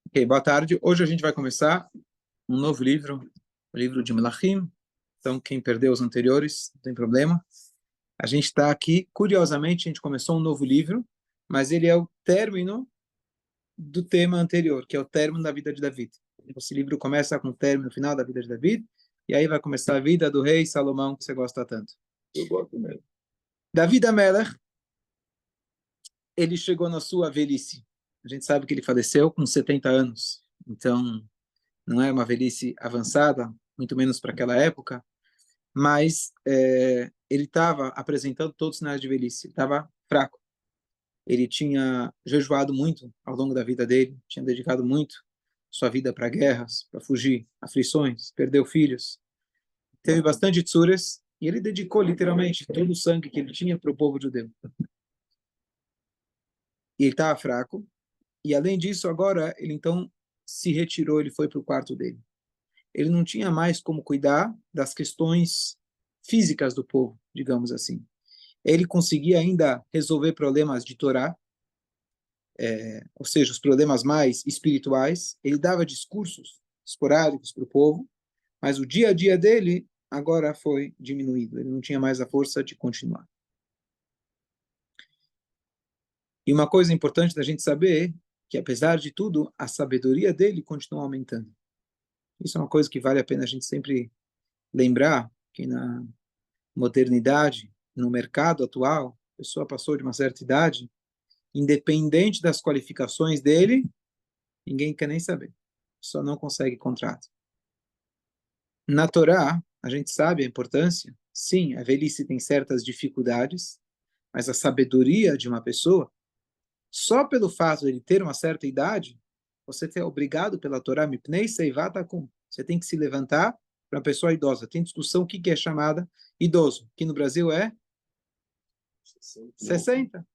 Ok, boa tarde. Hoje a gente vai começar um novo livro, o livro de Melachim. Então, quem perdeu os anteriores, não tem problema. A gente está aqui, curiosamente, a gente começou um novo livro, mas ele é o término do tema anterior, que é o término da vida de David. Esse livro começa com o término final da vida de David, e aí vai começar a vida do rei Salomão, que você gosta tanto. Eu gosto mesmo. David Amelech, ele chegou na sua velhice. A gente sabe que ele faleceu com 70 anos. Então, não é uma velhice avançada, muito menos para aquela época, mas ele estava apresentando todos os sinais de velhice. Ele estava fraco. Ele tinha jejuado muito ao longo da vida dele, tinha dedicado muito sua vida para guerras, para fugir, aflições, perdeu filhos. Teve bastante tsuras e ele dedicou literalmente todo o sangue que ele tinha para o povo judeu. E ele estava fraco. E além disso, agora ele então se retirou, ele foi para o quarto dele. Ele não tinha mais como cuidar das questões físicas do povo, digamos assim. Ele conseguia ainda resolver problemas de Torá, ou seja, os problemas mais espirituais. Ele dava discursos esporádicos para o povo, mas o dia a dia dele agora foi diminuído. Ele não tinha mais a força de continuar. E uma coisa importante da gente saber é que, apesar de tudo, a sabedoria dele continua aumentando. Isso é uma coisa que vale a pena a gente sempre lembrar, que na modernidade, no mercado atual, a pessoa passou de uma certa idade, independente das qualificações dele, ninguém quer nem saber. Só não consegue contrato. Na Torá, a gente sabe a importância. Sim, a velhice tem certas dificuldades, mas a sabedoria de uma pessoa, só pelo fato de ele ter uma certa idade, você é obrigado pela Torá, mipnei seivatakum. Você tem que se levantar para uma pessoa idosa. Tem discussão o que é chamada idoso, que no Brasil é 60.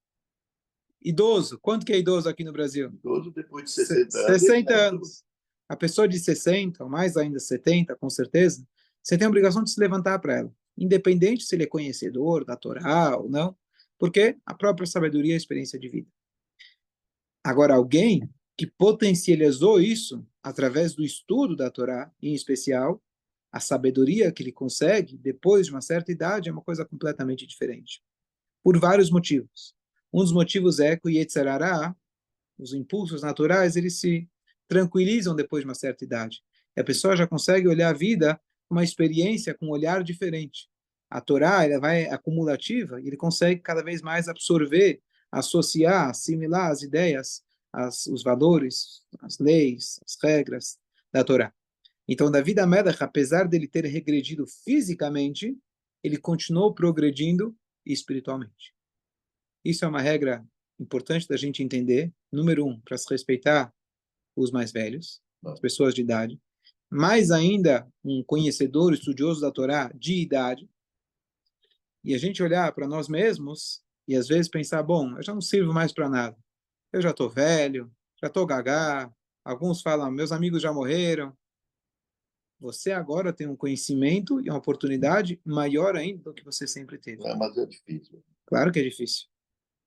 Idoso. Quanto que é idoso aqui no Brasil? Idoso depois de 60 anos. 60 anos. A pessoa de 60, ou mais ainda 70, com certeza, você tem a obrigação de se levantar para ela. Independente se ele é conhecedor da Torá ou não, porque a própria sabedoria é a experiência de vida. Agora, alguém que potencializou isso através do estudo da Torá, em especial, a sabedoria que ele consegue depois de uma certa idade é uma coisa completamente diferente. Por vários motivos. Um dos motivos é que o Yetzer Hara, os impulsos naturais, eles se tranquilizam depois de uma certa idade. E a pessoa já consegue olhar a vida com uma experiência, com um olhar diferente. A Torá, ela vai acumulativa e ele consegue cada vez mais absorver, associar, assimilar as ideias, os valores, as leis, as regras da Torá. Então, David Amelech, apesar dele ter regredido fisicamente, ele continuou progredindo espiritualmente. Isso é uma regra importante da gente entender. Número um, para se respeitar os mais velhos, as pessoas de idade. Mais ainda, um conhecedor, estudioso da Torá de idade. E a gente olhar para nós mesmos e às vezes pensar, bom, eu já não sirvo mais para nada. Eu já estou velho, já estou gagá. Alguns falam, meus amigos já morreram. Você agora tem um conhecimento e uma oportunidade maior ainda do que você sempre teve. Mas é difícil. Claro que é difícil.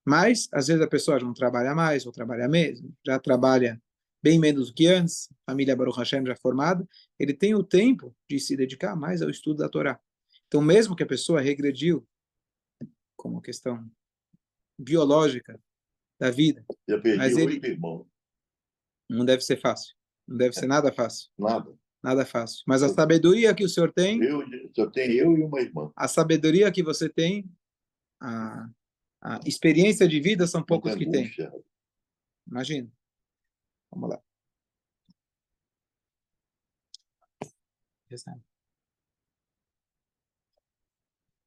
Mas, às vezes, a pessoa já não trabalha mais, ou trabalha mesmo, já trabalha bem menos do que antes, família Baruch Hashem já formada, ele tem o tempo de se dedicar mais ao estudo da Torá. Então, mesmo que a pessoa regrediu, como questão biológica da vida, Já perdi mas ele 8 irmãos. não deve ser fácil, não deve ser nada fácil, Nada. nada fácil. Mas a sabedoria que o senhor tem, Só tenho eu e uma irmã. a sabedoria que você tem, a, a experiência de vida são poucos Muita que têm. angústia. Imagina. Vamos lá.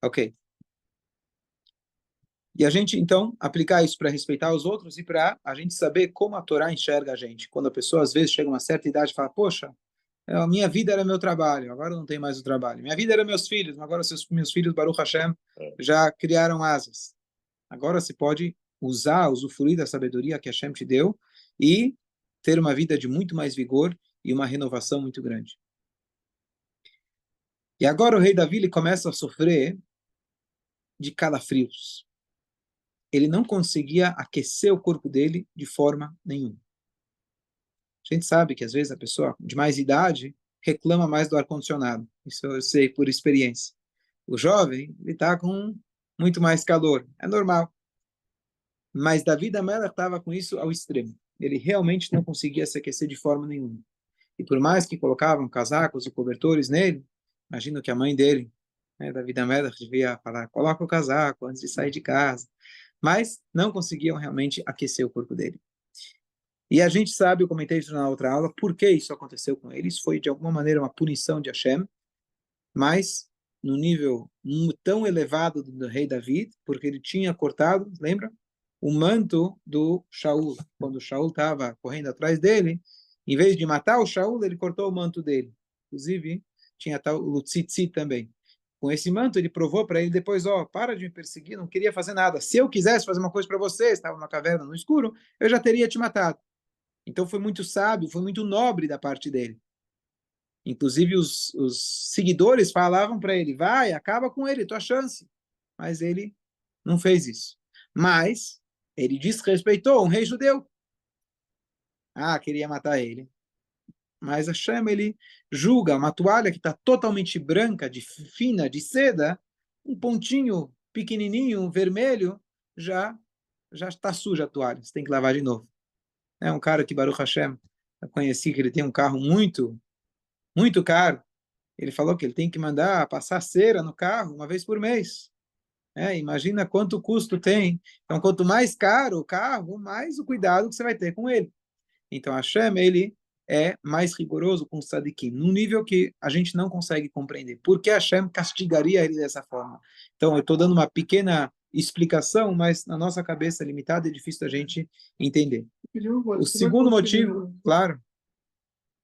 Ok. E a gente, então, aplicar isso para respeitar os outros e para a gente saber como a Torá enxerga a gente. Quando a pessoa, às vezes, chega a uma certa idade e fala, poxa, a minha vida era meu trabalho, agora não tem mais o trabalho. Minha vida era meus filhos, agora meus filhos, Baruch Hashem, já criaram asas. Agora se pode usar, usufruir da sabedoria que Hashem te deu e ter uma vida de muito mais vigor e uma renovação muito grande. E agora o rei Davi ele começa a sofrer de calafrios. Ele não conseguia aquecer o corpo dele de forma nenhuma. A gente sabe que às vezes a pessoa de mais idade reclama mais do ar-condicionado. Isso eu sei por experiência. O jovem, ele está com muito mais calor. É normal. Mas Davi Amelech estava com isso ao extremo. Ele realmente não conseguia se aquecer de forma nenhuma. E por mais que colocavam casacos e cobertores nele, imagino que a mãe dele, né, Davi Amelech, devia falar, coloca o casaco antes de sair de casa. Mas não conseguiam realmente aquecer o corpo dele. E a gente sabe, eu comentei isso na outra aula, por que isso aconteceu com ele. Isso foi, de alguma maneira, uma punição de Hashem, mas no nível tão elevado do rei David, porque ele tinha cortado, lembra? O manto do Shaul. Quando o Shaul estava correndo atrás dele, em vez de matar o Shaul, ele cortou o manto dele. Inclusive, tinha tal, o Tzitzi também. Com esse manto, ele provou para ele depois, ó, para de me perseguir, não queria fazer nada. Se eu quisesse fazer uma coisa para você, estava numa caverna no escuro, eu já teria te matado. Então foi muito sábio, foi muito nobre da parte dele. Inclusive os seguidores falavam para ele, vai, acaba com ele, tua chance. Mas ele não fez isso. Mas ele desrespeitou um rei judeu. Ah, queria matar ele. Mas Hashem, ele julga uma toalha que está totalmente branca, de fina, de seda, um pontinho pequenininho, vermelho, já está suja a toalha. Você tem que lavar de novo. É um cara que, Baruch Hashem, eu conheci que ele tem um carro muito caro. Ele falou que ele tem que mandar passar cera no carro uma vez por mês. Imagina quanto custo tem. Então, quanto mais caro o carro, mais o cuidado que você vai ter com ele. Então, Hashem, ele é mais rigoroso com o Sadikim, num nível que a gente não consegue compreender. Por que Hashem castigaria ele dessa forma? Então, eu estou dando uma pequena explicação, mas na nossa cabeça limitada é difícil a gente entender. O segundo motivo, claro,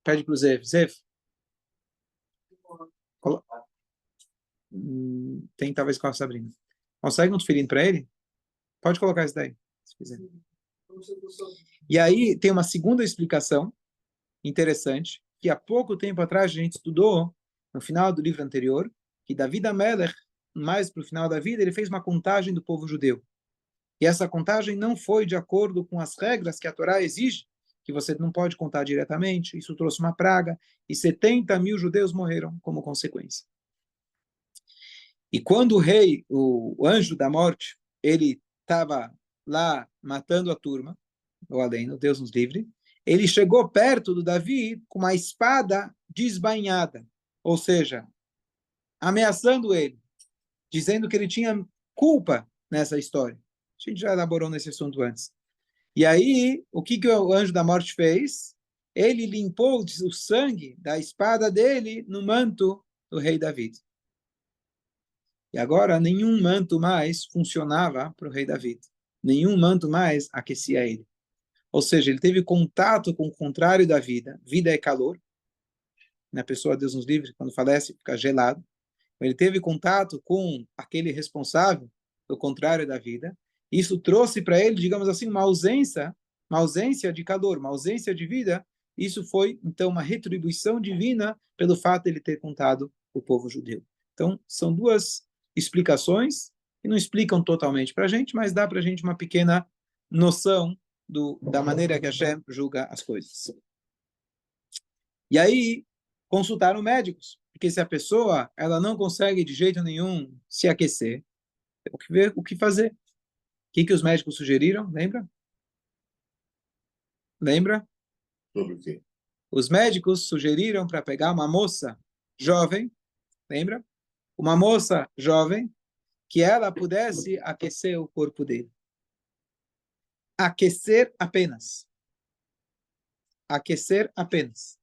pede para o Zef. Zef, tem talvez com a Sabrina. Consegue um tefilim para ele? Pode colocar isso daí, se quiser. E aí tem uma segunda explicação interessante, que há pouco tempo atrás a gente estudou, no final do livro anterior, que Davi Amelech, mais para o final da vida, ele fez uma contagem do povo judeu. E essa contagem não foi de acordo com as regras que a Torá exige, que você não pode contar diretamente. Isso trouxe uma praga, e 70 mil judeus morreram como consequência. E quando o rei, o anjo da morte, ele estava lá matando a turma, ou além, Deus nos livre, ele chegou perto do Davi com uma espada desbainhada, ou seja, ameaçando ele, dizendo que ele tinha culpa nessa história. A gente já elaborou nesse assunto antes. E aí, o que o anjo da morte fez? Ele limpou o sangue da espada dele no manto do rei Davi. E agora, nenhum manto mais funcionava para o rei Davi. Nenhum manto mais aquecia ele. Ou seja, ele teve contato com o contrário da vida. Vida é calor. Na pessoa, Deus nos livre, quando falece, fica gelado. Ele teve contato com aquele responsável do contrário da vida. Isso trouxe para ele, digamos assim, uma ausência de calor, uma ausência de vida. Isso foi, então, uma retribuição divina pelo fato de ele ter contado o povo judeu. Então, são duas explicações que não explicam totalmente para a gente, mas dá para a gente uma pequena noção da maneira que Hashem julga as coisas. E aí, consultaram médicos, porque se a pessoa ela não consegue de jeito nenhum se aquecer, tem que ver o que fazer. O que os médicos sugeriram? Lembra? Lembra? Sobre o quê? Os médicos sugeriram para pegar uma moça jovem, lembra? Uma moça jovem, que ela pudesse aquecer o corpo dele. Aquecer apenas. Aquecer apenas.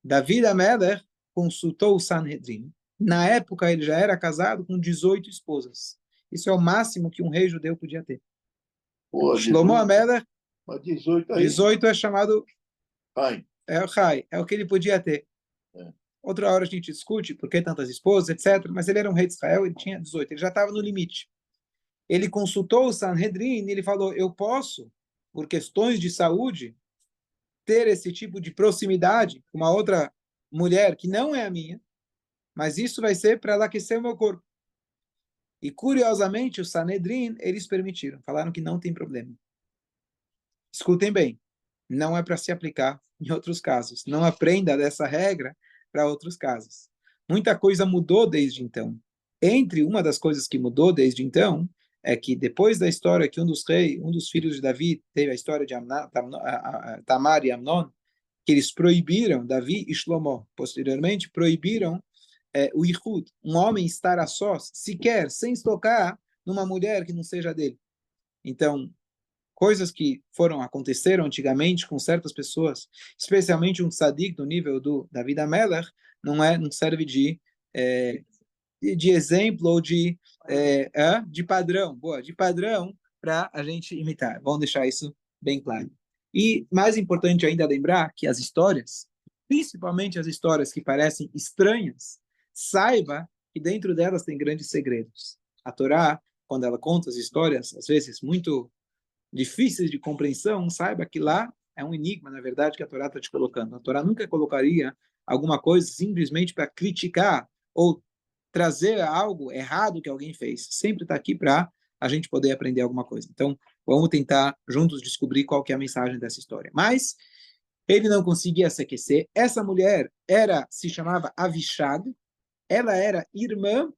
Davi Amelech consultou o Sanhedrin. Na época, ele já era casado com 18 esposas. Isso é o máximo que um rei judeu podia ter. Pô, Shlomo 18, Amelech, mas 18 aí. 18 é chamado Ai, é o Rai, é o que ele podia ter. É. Outra hora a gente discute por que tantas esposas, etc. Mas ele era um rei de Israel, ele tinha 18, ele já estava no limite. Ele consultou o Sanhedrin e ele falou: eu posso, por questões de saúde, ter esse tipo de proximidade com uma outra mulher que não é a minha, mas isso vai ser para ela aquecer o meu corpo. E curiosamente, o Sanhedrin, eles permitiram, falaram que não tem problema. Escutem bem, não é para se aplicar em outros casos. Não aprenda dessa regra para outros casos. Muita coisa mudou desde então. Entre uma das coisas que mudou desde então é que depois da história que um dos filhos de Davi teve a história de Tamar e Amnon, que eles proibiram Davi e Shlomo. Posteriormente, proibiram o Ihud, um homem estar a sós, sequer, sem se tocar numa mulher que não seja dele. Então, coisas que aconteceram antigamente com certas pessoas, especialmente um tzadik do nível do David Amelech, não serve de exemplo ou de padrão, de padrão para a gente imitar. Vamos deixar isso bem claro. E mais importante ainda lembrar que as histórias, principalmente as histórias que parecem estranhas, saiba que dentro delas tem grandes segredos. A Torá, quando ela conta as histórias, às vezes muito difíceis de compreensão, saiba que lá é um enigma, na verdade, que a Torá está te colocando. A Torá nunca colocaria alguma coisa simplesmente para criticar ou trazer algo errado que alguém fez. Sempre está aqui para a gente poder aprender alguma coisa. Então, vamos tentar juntos descobrir qual que é a mensagem dessa história. Mas ele não conseguia se aquecer. Essa mulher se chamava Avishag. Ela era irmã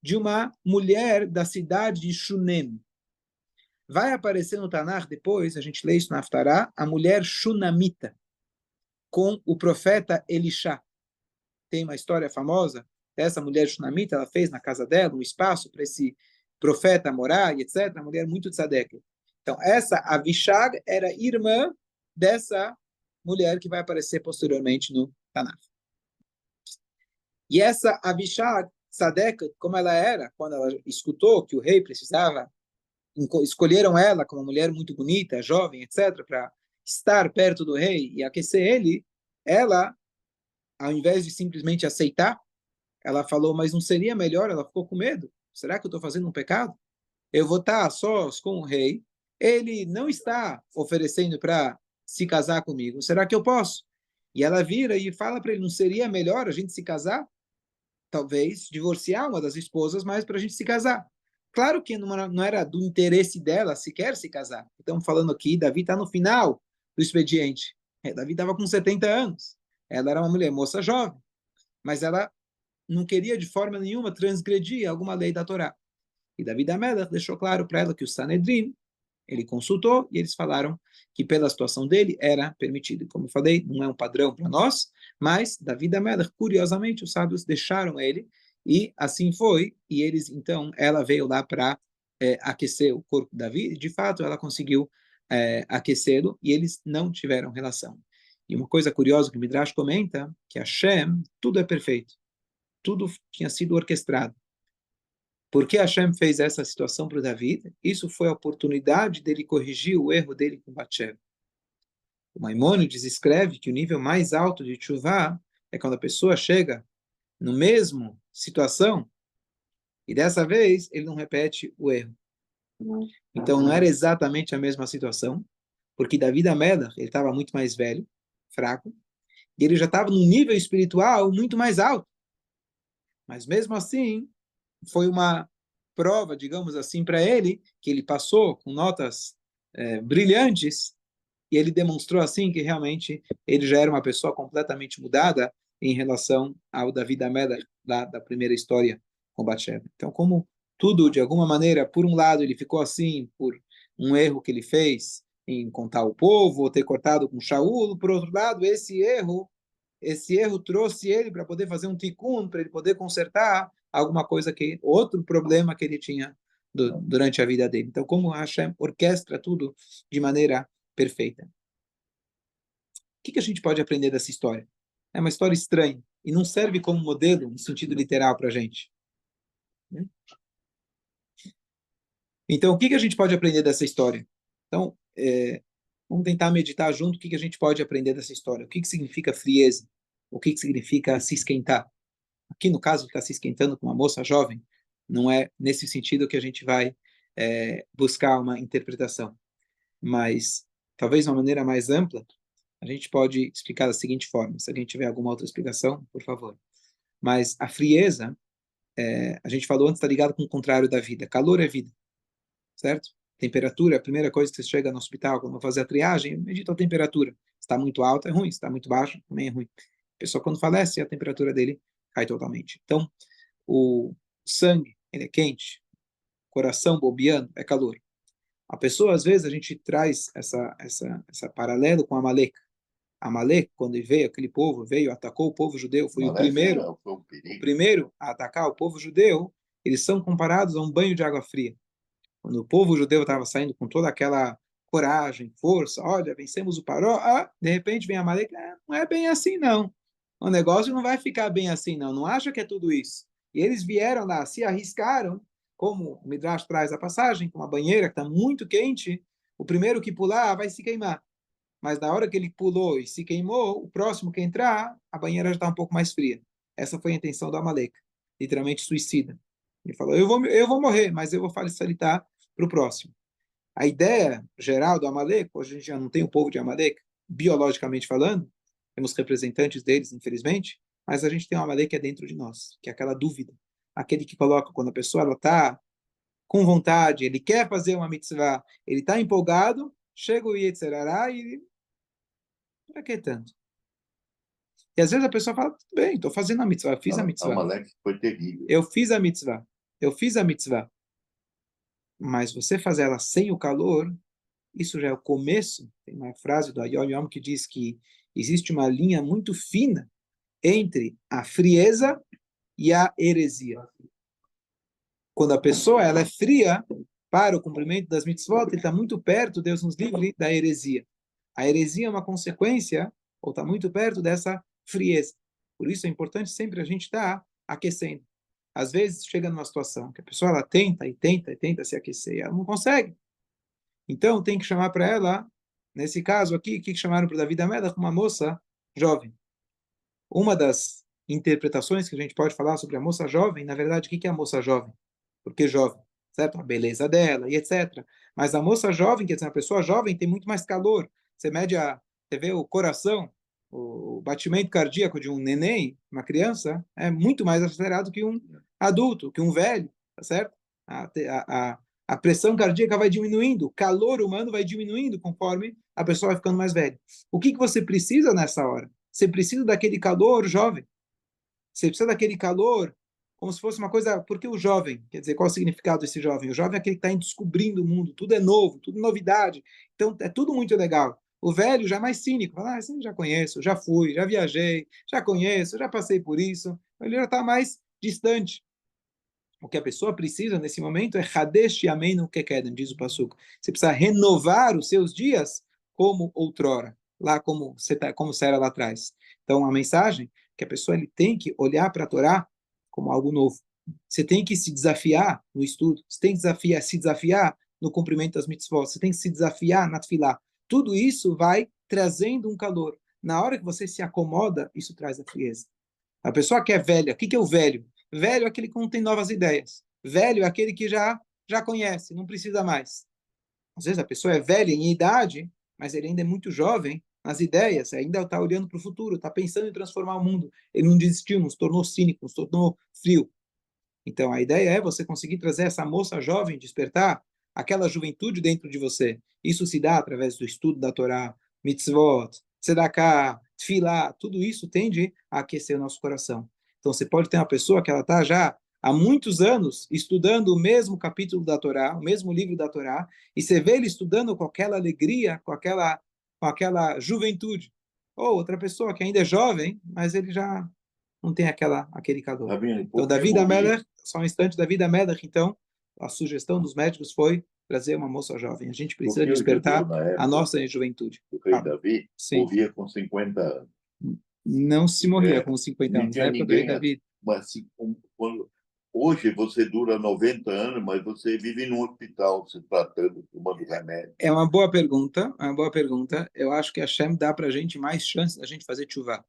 de uma mulher da cidade de Shunem. Vai aparecer no Tanakh depois, a gente lê isso na Haftarah, a mulher Shunamita, com o profeta Elisha. Tem uma história famosa dessa mulher Shunamita, ela fez na casa dela um espaço para esse profeta morar, e etc. Uma mulher muito tzadek. Então, essa Avishag era irmã dessa mulher que vai aparecer posteriormente no Tanakh. E essa Avishag, tzadek, como ela era, quando ela escutou que o rei precisava, escolheram ela como uma mulher muito bonita, jovem, etc., para estar perto do rei e aquecer ele, ela, ao invés de simplesmente aceitar, ela falou, mas não seria melhor? Ela ficou com medo. Será que eu estou fazendo um pecado? Eu vou estar sós com o rei, ele não está oferecendo para se casar comigo, será que eu posso? E ela vira e fala para ele, não seria melhor a gente se casar? Talvez divorciar uma das esposas, mas para a gente se casar. Claro que não era do interesse dela sequer se casar. Estamos falando aqui, Davi está no final do expediente. Davi estava com 70 anos. Ela era uma mulher moça jovem, mas ela não queria de forma nenhuma transgredir alguma lei da Torá. E Davi da Melech deixou claro para ela que o Sanedrim, ele consultou e eles falaram que pela situação dele era permitido. Como eu falei, não é um padrão para nós, mas Davi da Melech, curiosamente, os sábios deixaram ele e assim foi. E eles, então, ela veio lá para aquecer o corpo de Davi e, de fato, ela conseguiu aquecê-lo e eles não tiveram relação. E uma coisa curiosa que o Midrash comenta, que Hashem, tudo é perfeito. Tudo tinha sido orquestrado. Por que Hashem fez essa situação para o David? Isso foi a oportunidade dele corrigir o erro dele com Batsheva. O Maimônides escreve que o nível mais alto de Teshuvah é quando a pessoa chega no mesmo situação e dessa vez ele não repete o erro. Então não era exatamente a mesma situação, porque David Amelach, ele estava muito mais velho, fraco, e ele já estava num nível espiritual muito mais alto. Mas mesmo assim, foi uma prova, digamos assim, para ele, que ele passou com notas brilhantes, e ele demonstrou assim que realmente ele já era uma pessoa completamente mudada em relação ao David Amelech, da primeira história com Bathsheba. Então, como tudo, de alguma maneira, por um lado, ele ficou assim por um erro que ele fez em contar o povo, ou ter cortado com Shaul, por outro lado, esse erro trouxe ele para poder fazer um tikkun, para ele poder consertar alguma coisa outro problema que ele tinha durante a vida dele. Então, como Hashem orquestra tudo de maneira perfeita. O que a gente pode aprender dessa história? É uma história estranha e não serve como modelo no sentido literal para a gente. Então, o que a gente pode aprender dessa história? Então, vamos tentar meditar junto o que a gente pode aprender dessa história. O que significa frieza? O que significa se esquentar? Aqui, no caso, está se esquentando com uma moça jovem, não é nesse sentido que a gente vai buscar uma interpretação. Mas, talvez de uma maneira mais ampla, a gente pode explicar da seguinte forma. Se alguém tiver alguma outra explicação, por favor. Mas a frieza, a gente falou antes, está ligado com o contrário da vida. Calor é vida, certo? Temperatura, a primeira coisa que você chega no hospital, quando vai fazer a triagem, medita a temperatura. está muito alto, é ruim. Se está muito baixo, também é ruim. A pessoa, quando falece, a temperatura dele cai totalmente. Então, o sangue, ele é quente, coração bobeando, é calor. A pessoa, às vezes, a gente traz essa paralelo com Amaleque. Amaleque, quando ele veio, aquele povo veio, atacou o povo judeu, foi o primeiro, Foi um o perigo. primeiro a atacar o povo judeu. Eles são comparados a um banho de água fria. Quando o povo judeu estava saindo com toda aquela coragem, força, olha, vencemos o Paró, de repente vem Amaleque, não é bem assim não. O negócio não vai ficar bem assim não, não acha que é tudo isso. E eles vieram lá, se arriscaram, como o Midrash traz a passagem, com uma banheira que está muito quente, o primeiro que pular vai se queimar. Mas na hora que ele pulou e se queimou, o próximo que entrar, a banheira já está um pouco mais fria. Essa foi a intenção do Amaleque, literalmente suicida. Ele falou, eu vou morrer, mas eu vou facilitar para o próximo. A ideia geral do Amaleque, hoje a gente já não tem o povo de Amaleque, biologicamente falando, temos representantes deles, infelizmente, mas a gente tem um Amaleque que é dentro de nós, que é aquela dúvida, aquele que coloca quando a pessoa está com vontade, ele quer fazer uma mitzvah, ele está empolgado, chega o Yetzirará e para que tanto? E às vezes a pessoa fala, tudo bem, estou fazendo a mitzvah, fiz a mitzvah, Amaleque foi terrível. eu fiz a mitzvah, eu fiz a mitzvah, mas você fazer ela sem o calor, isso já é o começo. Tem uma frase do Ayom Yom que diz que existe uma linha muito fina entre a frieza e a heresia. Quando a pessoa ela é fria para o cumprimento das mitzvot, ele está muito perto, Deus nos livre, da heresia. A heresia é uma consequência, ou está muito perto dessa frieza. Por isso é importante sempre a gente estar aquecendo. Às vezes chega numa situação que a pessoa ela tenta e tenta e tenta se aquecer, e ela não consegue. Então, tem que chamar para ela, nesse caso aqui, o que chamaram para Davi da Meda? Uma moça jovem. Uma das interpretações que a gente pode falar sobre a moça jovem, na verdade, o que é a moça jovem? Por que jovem? Certo? A beleza dela e etc. Mas a moça jovem, quer dizer, uma pessoa jovem tem muito mais calor. Você vê o coração, o batimento cardíaco de um neném, uma criança, é muito mais acelerado que um adulto, que um velho, tá certo? A pressão cardíaca vai diminuindo, o calor humano vai diminuindo conforme a pessoa vai ficando mais velha. O que você precisa nessa hora? Você precisa daquele calor jovem. Você precisa daquele calor como se fosse uma coisa. Por que o jovem? Quer dizer, qual é o significado desse jovem? O jovem é aquele que está descobrindo o mundo, tudo é novo, tudo novidade. Então, é tudo muito legal. O velho já é mais cínico, fala, assim, já conheço, já fui, já viajei, já conheço, já passei por isso. Ele já está mais distante. O que a pessoa precisa nesse momento é Hadesh Yameinu Kekedem, diz o Passuco. Você precisa renovar os seus dias como outrora, lá como você era lá atrás. Então, a mensagem é que a pessoa ele tem que olhar para a Torá como algo novo. Você tem que se desafiar no estudo, você tem que se desafiar no cumprimento das mitzvot, você tem que se desafiar na tefilá. Tudo isso vai trazendo um calor. Na hora que você se acomoda, isso traz a frieza. A pessoa que é velha, o que é o velho? Velho é aquele que não tem novas ideias. Velho é aquele que já conhece, não precisa mais. Às vezes a pessoa é velha em idade, mas ele ainda é muito jovem nas ideias, ainda está olhando para o futuro, está pensando em transformar o mundo. Ele não desistiu, não se tornou cínico, não se tornou frio. Então a ideia é você conseguir trazer essa moça jovem, despertar aquela juventude dentro de você. Isso se dá através do estudo da Torá, mitzvot, tzedakah, tefilá, tudo isso tende a aquecer o nosso coração. Então você pode ter uma pessoa que ela está já há muitos anos estudando o mesmo capítulo da Torá, o mesmo livro da Torá, e você vê ele estudando com aquela alegria, com aquela juventude. Ou outra pessoa que ainda é jovem, mas ele já não tem aquele calor. Rabino, Então, por que Davi da morria? Melech, só um instante, Davi da Melech, então, a sugestão dos médicos foi trazer uma moça jovem. A gente precisa Porque o judeu, despertar na a época nossa juventude. do rei Ah, Davi, sim, morria com 50 anos. não se morria É, com 50 não anos. Na tinha época do rei ninguém. Davi, Mas assim, hoje você dura 90 anos, mas você vive num hospital se tratando, tomando remédio. é uma boa pergunta, é uma boa pergunta. Eu acho que a Shem dá para a gente mais chance da gente fazer chuva,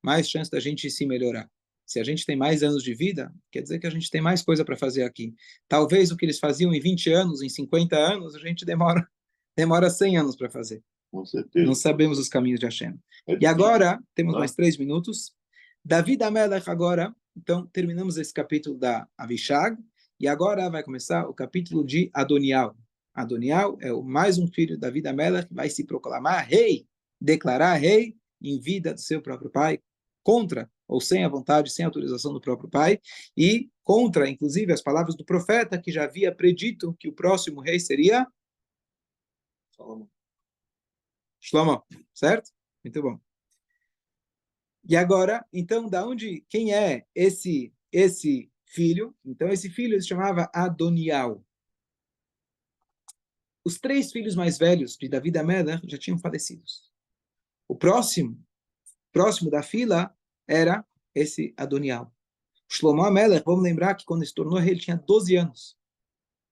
mais chance da gente se melhorar. Se a gente tem mais anos de vida, quer dizer que a gente tem mais coisa para fazer aqui. Talvez o que eles faziam em 20 anos, em 50 anos, a gente demora 100 anos para fazer. Com Não certeza. sabemos os caminhos de Hashem. É E difícil, agora, temos né? mais 3 minutos. Davi da Melech agora. Então, terminamos esse capítulo da Avishag. E agora vai começar o capítulo de Adonial. Adonial é mais um filho da Davi da Melech, vai se proclamar rei. declarar rei em vida do seu próprio pai, contra ou sem a vontade, sem a autorização do próprio pai, e contra, inclusive, as palavras do profeta, que já havia predito que o próximo rei seria Shlomo, certo? Muito bom. E agora, então, quem é esse filho? Então, esse filho ele se chamava Adonial. Os 3 filhos mais velhos de Davi Amelech já tinham falecido. O próximo da fila era esse Adonial. Shlomo Amelech, vamos lembrar que quando ele se tornou rei, ele tinha 12 anos.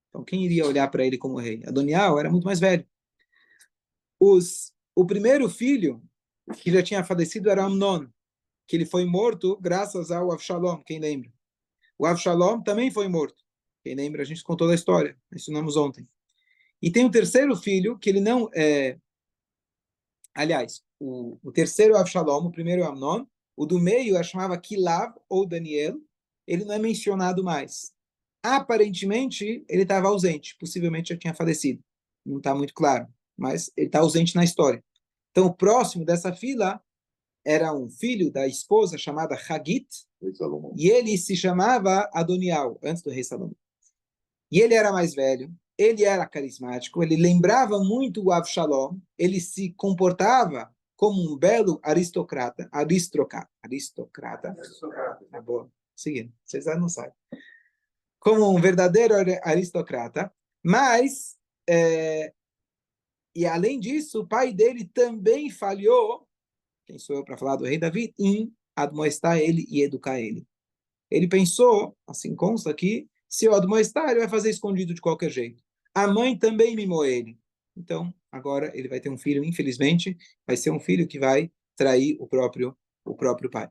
Então, quem iria olhar para ele como rei? Adonial era muito mais velho. O primeiro filho, que já tinha falecido, era Amnon, que ele foi morto graças ao Avshalom, quem lembra? O Avshalom também foi morto. Quem lembra? A gente contou a história, ensinamos ontem. E tem o terceiro filho, que ele não é... Aliás, o terceiro é o Avshalom, o primeiro é o Amnon, o do meio chamava Kilav ou Daniel, ele não é mencionado mais. Aparentemente, ele estava ausente, possivelmente já tinha falecido. Não está muito claro, mas ele está ausente na história. Então, o próximo dessa fila era um filho da esposa chamada Hagit, e ele se chamava Adonial, antes do rei Salomão. E ele era mais velho, ele era carismático, ele lembrava muito o Avshalom, ele se comportava como um belo aristocrata. Tá bom, seguindo, vocês não sabem. Como um verdadeiro aristocrata, mas, e além disso, o pai dele também falhou, quem sou eu para falar do rei Davi, em admoestar ele e educar ele. Ele pensou, assim consta aqui, se eu admoestar, ele vai fazer escondido de qualquer jeito. A mãe também mimou ele. Então, agora ele vai ter um filho, infelizmente, vai ser um filho que vai trair o próprio pai.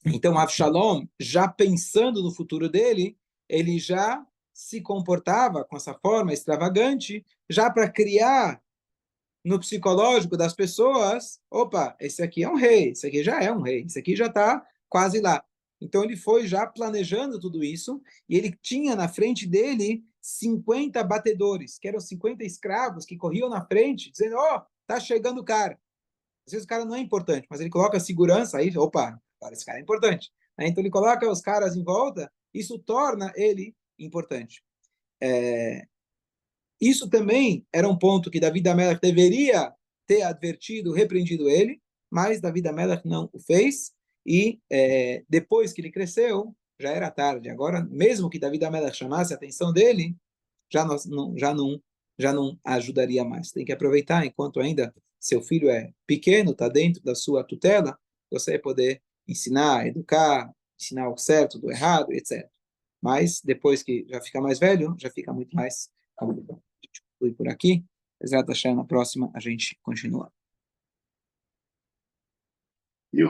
Então, Avshalom, já pensando no futuro dele, ele já se comportava com essa forma extravagante, já para criar no psicológico das pessoas, opa, esse aqui é um rei, esse aqui já é um rei, esse aqui já está quase lá. Então ele foi já planejando tudo isso, e ele tinha na frente dele 50 batedores, que eram 50 escravos que corriam na frente, dizendo, tá chegando o cara. Às vezes o cara não é importante, mas ele coloca a segurança aí, opa, agora esse cara é importante. Então ele coloca os caras em volta, isso torna ele importante. Isso também era um ponto que Davi Amelech deveria ter advertido, repreendido ele, mas Davi Amelech não o fez, e depois que ele cresceu, já era tarde. Agora, mesmo que Davi Amelech chamasse a atenção dele, já não ajudaria mais. Tem que aproveitar enquanto ainda seu filho é pequeno, está dentro da sua tutela, você vai poder ensinar, educar, ensinar o certo do errado, etc. Mas depois que já fica mais velho, já fica muito mais complicado. A gente conclui por aqui. Exato, na próxima a gente continua. E o